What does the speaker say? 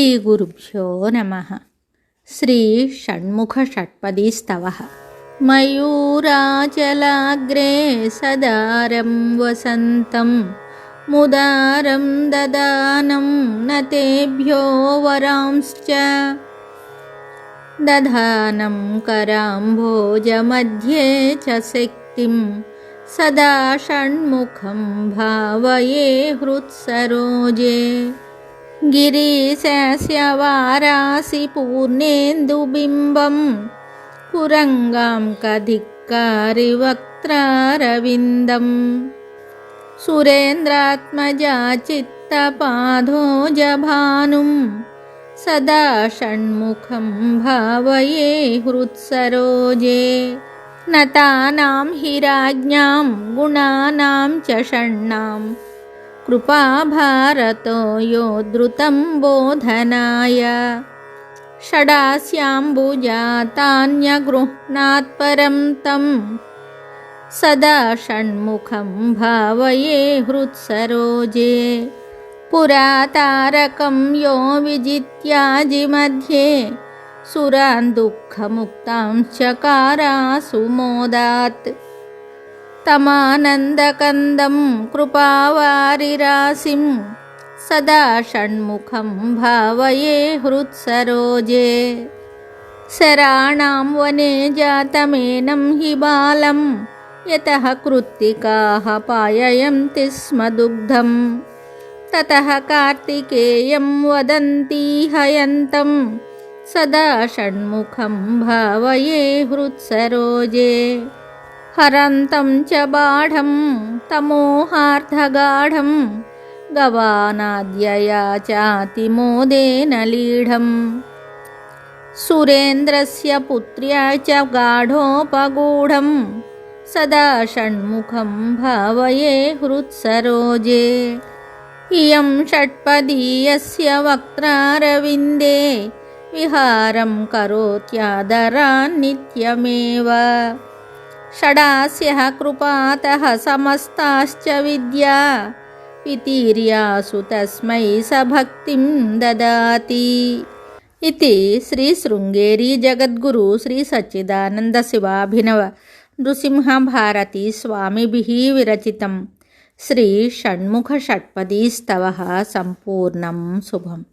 श्रीगुरुभ्यो नमः। श्रीषण्मुखषट्पदीस्तवः। मयूराचलाग्रे सदारं वसन्तं मुदारं ददानं न तेभ्यो वरांश्च दधानं कराम्भोजमध्ये च शक्तिं सदा षण्मुखं भावये हृत्सरोजे। गिरीशस्य वारासि पूर्णेन्दुबिम्बं कुरङ्गां कधिक्कारिवक्त्रारविन्दं सुरेन्द्रात्मजा चित्तपादोजभानुं सदा षण्मुखं भावये हृत्सरोजे। नतानां हि राज्ञां गुणानां च षण्णां कृपाभारतो यो द्रुतं बोधनाय षडास्याम्बुजातान्यगृह्णात्परं तं सदा षण्मुखं भावये हृत्सरोजे। पुरा तारकं यो विजित्याजिमध्ये सुरान् दुःखमुक्तां चकारासु मोदात् तमानन्दकन्दं कृपावारिरासिं सदा षण्मुखं भावये हृत्सरोजे। शराणां वने जातमेनं हि बालं यतः कृत्तिकाः पाययन्ति स्म दुग्धं ततः कार्तिकेयं वदन्ति हयन्तं सदा षण्मुखं भावये हृत्सरोजे। हरन्तं च बाढं तमोहार्धगाढं गवानाद्यया चातिमोदेन लीढं सुरेन्द्रस्य पुत्र्या च गाढोपगूढं सदा षण्मुखं भावये हृत्सरोजे। इयं षट्पदीयस्य वक्त्रारविन्दे विहारं करोत्यादरान्नित्यमेव षडास्यः कृपातः समस्ताश्च विद्या वितीर्यासु तस्मै स भक्तिं ददाति। इति श्री शृंगेरी जगद्गुरु श्री सच्चिदानंद शिवाभिनव नृसिंहभारती स्वामिभिः विरचितं श्री षण्मुख षट्पदीस्तवः संपूर्णं शुभम्।